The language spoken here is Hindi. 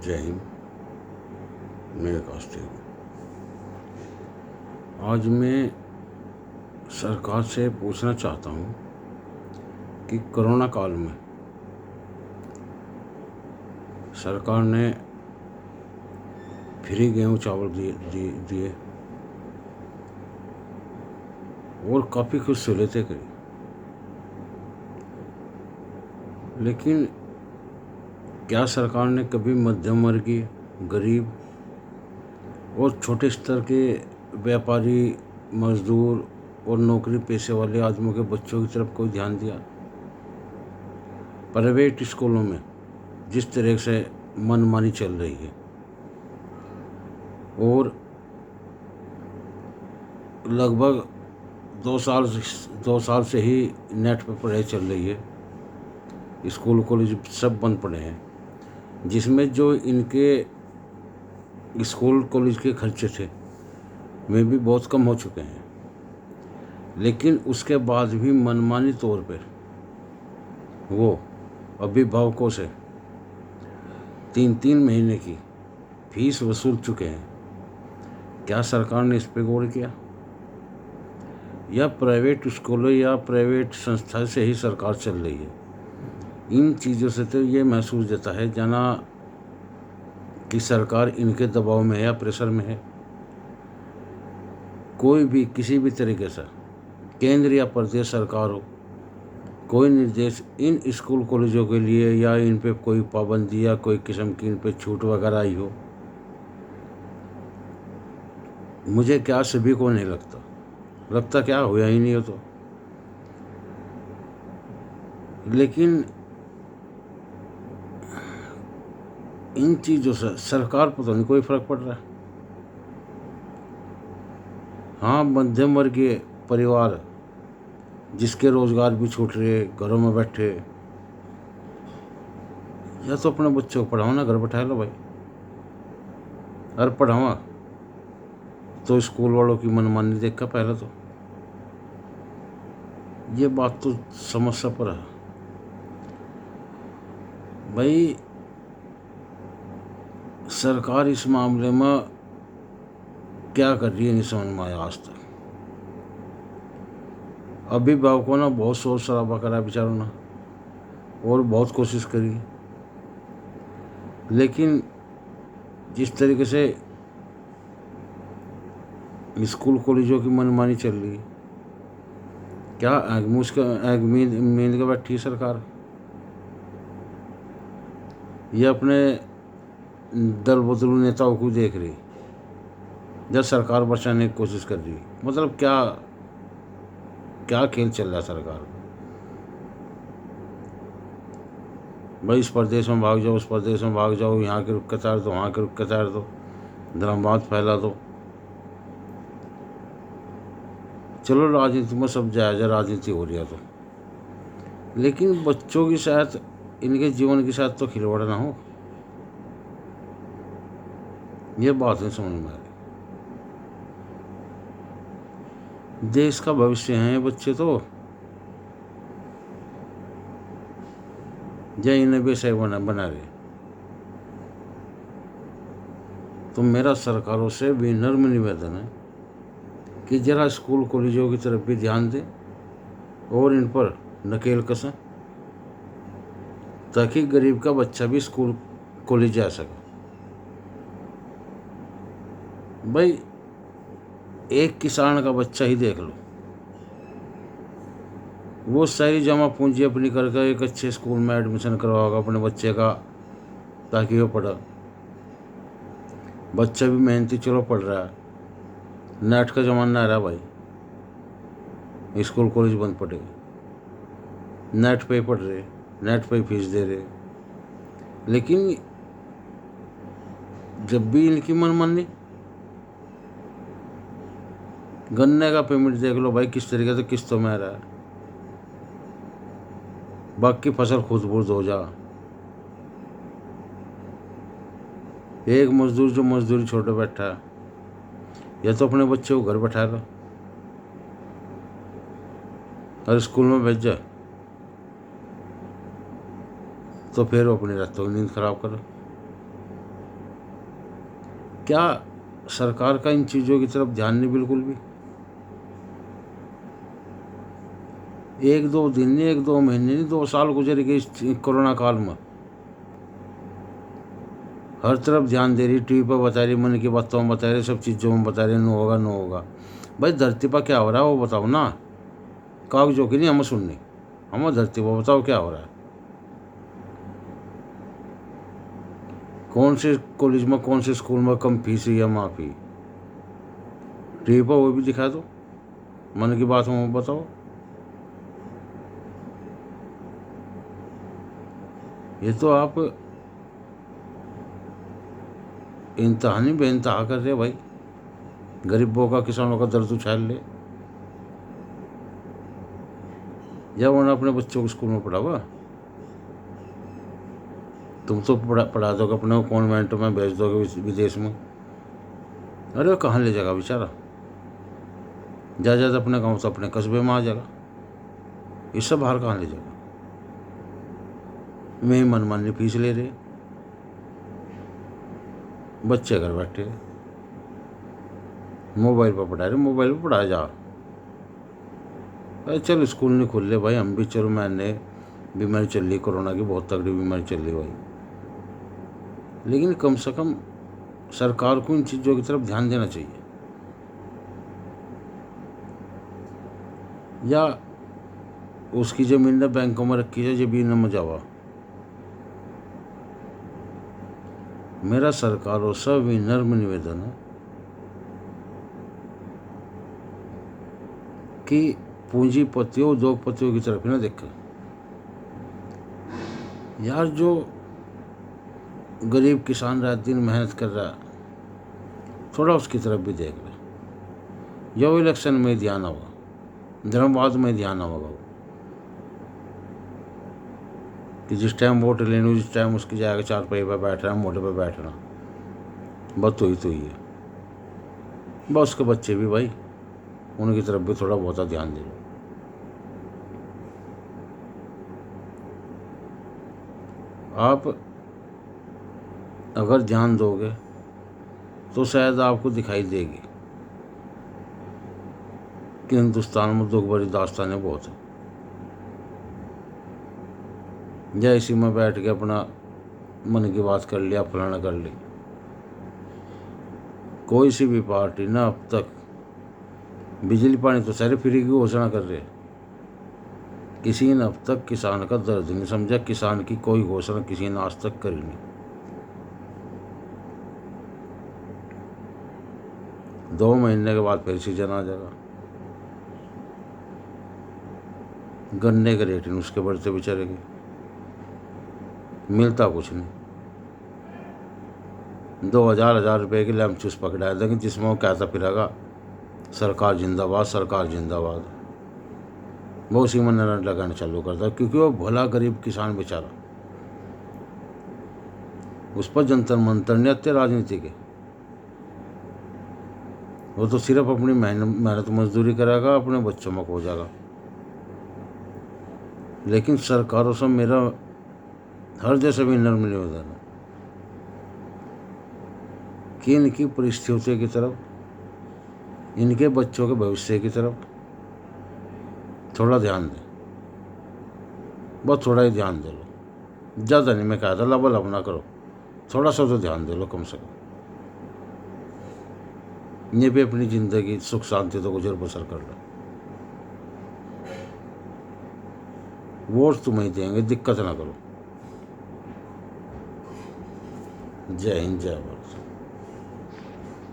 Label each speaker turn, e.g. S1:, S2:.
S1: जय हिंद। मैं कास्टिक हूँ। आज मैं सरकार से पूछना चाहता हूँ कि कोरोना काल में सरकार ने फ्री गेहूँ चावल दिए और काफ़ी कुछ सहूलियतें करी, लेकिन क्या सरकार ने कभी मध्यम वर्गीय, गरीब और छोटे स्तर के व्यापारी, मजदूर और नौकरी पेशे वाले आदमियों के बच्चों की तरफ कोई ध्यान दिया? प्राइवेट स्कूलों में जिस तरह से मनमानी चल रही है और लगभग 2 साल से ही नेट पर पढ़ाई चल रही है, स्कूल कॉलेज सब बंद पड़े हैं, जिसमें जो इनके स्कूल कॉलेज के खर्चे थे वे भी बहुत कम हो चुके हैं। लेकिन उसके बाद भी मनमानी तौर पर वो अभिभावकों से 3-3 महीने की फीस वसूल चुके हैं। क्या सरकार ने इस पर गौर किया? या प्राइवेट स्कूलों या प्राइवेट संस्था से ही सरकार चल रही है? इन चीज़ों से तो ये महसूस देता है जाना कि सरकार इनके दबाव में है या प्रेशर में है। कोई भी किसी भी तरीके से केंद्र या प्रदेश सरकार हो, कोई निर्देश इन स्कूल कॉलेजों के लिए या इन पे कोई पाबंदी या कोई किस्म की इन पे छूट वगैरह आई हो, मुझे क्या सभी को नहीं लगता क्या हुआ ही नहीं हो तो। लेकिन इन चीज़ों से सरकार पर तो नहीं कोई फर्क पड़ रहा है। हाँ, मध्यम वर्गीय परिवार जिसके रोजगार भी छूट रहे, घरों में बैठे, या तो अपने बच्चों को पढ़ाओ ना, घर बैठा लो भाई। अरे पढ़ावा तो स्कूल वालों की मनमानी देखा पहले तो। ये बात तो समस्या पर है भाई। सरकार इस मामले में क्या कर रही है नहीं समझ में आया आज तक। अभिभावकों ने बहुत शोर शराबा करा बेचारों ने और बहुत कोशिश करी, लेकिन जिस तरीके से स्कूल कॉलेजों की मनमानी चल रही, क्या मींद के बैठी सरकार? ये अपने दल बदलू नेताओं को देख रही जब सरकार बचाने की कोशिश कर रही। मतलब क्या खेल चल रहा है सरकार का? भाई इस प्रदेश में भाग जाओ, उस प्रदेश में भाग जाओ, यहाँ के रुख के तार दो, वहाँ के रुख के तार दो, धर्मवाद फैला दो। चलो राजनीति में सब जायज़ है, राजनीति हो रही है तो, लेकिन बच्चों की साथ, इनके जीवन के साथ तो खिलवाड़ ना हो। ये बात नहीं समझ में आ रही। देश का भविष्य हैं ये बच्चे तो, जय इन्हें बेसय बना रहे। तो मेरा सरकारों से विनम्र निवेदन है कि जरा स्कूल कॉलेजों की तरफ भी ध्यान दें और इन पर नकेल कसें, ताकि गरीब का बच्चा भी स्कूल कॉलेज जा सके। भाई एक किसान का बच्चा ही देख लो, वो सारी जमा पूंजी अपनी करके एक अच्छे स्कूल में एडमिशन करवाएगा अपने बच्चे का, ताकि वो पढ़ा। बच्चा भी मेहनती, चलो पढ़ रहा है। नेट का ज़माना आ रहा भाई, स्कूल कॉलेज बंद पड़े, नेट पे पढ़ रहे, नेट पे फीस दे रहे। लेकिन जब भी इनकी मनमानी, गन्ने का पेमेंट देख लो भाई किस तरीके से किस्तों में आ रहा है, बाकी फसल खुद बुर्द हो जा। एक मजदूर जो मजदूरी छोड़े बैठा है, या तो अपने बच्चे को घर बैठा लो और स्कूल में भेज जाए, तो फिर वो अपनी रातों की नींद खराब करो। क्या सरकार का इन चीज़ों की तरफ ध्यान नहीं बिल्कुल भी? एक दो दिन नहीं, एक दो महीने नहीं, 2 साल गुजर गए इस कोरोना काल में। हर तरफ ध्यान दे रही, टीवी पर बता रही, मन की बातों में बता रही, सब चीज़ों में बता रही, नो होगा नो होगा। भाई धरती पर क्या हो रहा है वो बताओ ना। कागजों की नहीं हमें सुननी, हमें धरती पर बताओ क्या हो रहा है। कौन से कॉलेज में, कौन से स्कूल में कम फीस या माफ़ी, टीवी पर वो भी दिखा दो, मन की बात में बताओ। ये तो आप इंतहा नहीं बेइंतहा कर रहे भाई। गरीबों का, किसानों का दर्द उछाल ले। जब उन्होंने अपने बच्चों को स्कूल में पढ़ावा, तुम तो पढ़ा दोगे अपने को कॉन्वेंट में, भेज दोगे विदेश में। अरे वो कहाँ ले जाएगा बेचारा? जा जा अपने गांव से अपने कस्बे में आ जाएगा। इससे बाहर कहाँ ले जाएगा? मैं मनमानी फीस ले रहे, बच्चे घर बैठे मोबाइल पर पढ़ा रहे, मोबाइल पर पढ़ाया जा। अरे चल स्कूल नहीं खुल रहे भाई, हम भी चलो, मैंने बीमारी चल रही, कोरोना की बहुत तगड़ी बीमारी चल रही भाई, लेकिन कम से कम सरकार को इन चीज़ों की तरफ ध्यान देना चाहिए। या उसकी ज़मीन ने बैंकों में रखी है, जमीन में जावा। मेरा सरकारों से विनम्र निवेदन है कि पूंजीपतियों, उद्योगपतियों की तरफ ना देखें यार। जो गरीब किसान रात दिन मेहनत कर रहा है, थोड़ा उसकी तरफ भी देख ले। जो इलेक्शन में ध्यान होगा, धर्मवाद में ध्यान होगा, कि जिस टाइम वोट लेनी, उस टाइम उसकी जाएगा 4 पहिए पर बैठ रहा है, मोटे पर बैठना, बस तो ही है। बस उसके बच्चे भी भाई, उनकी तरफ भी थोड़ा बहुत ध्यान दे लो। आप अगर ध्यान दोगे तो शायद आपको दिखाई देगी कि हिंदुस्तान में दुख भरी दास्तानें बहुत है। या इसी में बैठ के अपना मन की बात कर लिया, फलाना कर ली। कोई सी भी पार्टी ना अब तक, बिजली पानी तो सारे फ्री की घोषणा कर रहे, किसी ने अब तक किसान का दर्द नहीं समझा। किसान की कोई घोषणा किसी ने आज तक करी नहीं। 2 महीने के बाद फिर सीजन आ जाएगा, गन्ने के रेट उसके बढ़ते बेचारे के, मिलता कुछ नहीं। 2,000 रुपये की लैमचूस पकड़ाया था कि जिसमें वो कहता फिरेगा सरकार जिंदाबाद, सरकार जिंदाबाद। वो उसी में नरन लगाना चालू करता, क्योंकि वो भला गरीब किसान बेचारा, उस पर जंतर मंतर नहीं आते राजनीति के। वो तो सिर्फ अपनी मेहनत मजदूरी करेगा, अपने बच्चों में खो जाएगा। लेकिन सरकारों से मेरा हर जैसे भी नर्म निवेदन है कि इनकी परिस्थितियों की तरफ, इनके बच्चों के भविष्य की तरफ थोड़ा ध्यान दें। बहुत थोड़ा ही ध्यान दे लो, ज़्यादा नहीं। मैं कहा था लबल ना करो, थोड़ा सा तो ध्यान दे लो कम से कम। ये भी अपनी ज़िंदगी सुख शांति तो गुजर बसर कर लो। वोट तुम्हें देंगे, दिक्कत ना करो। जय हिंद, जय भारत।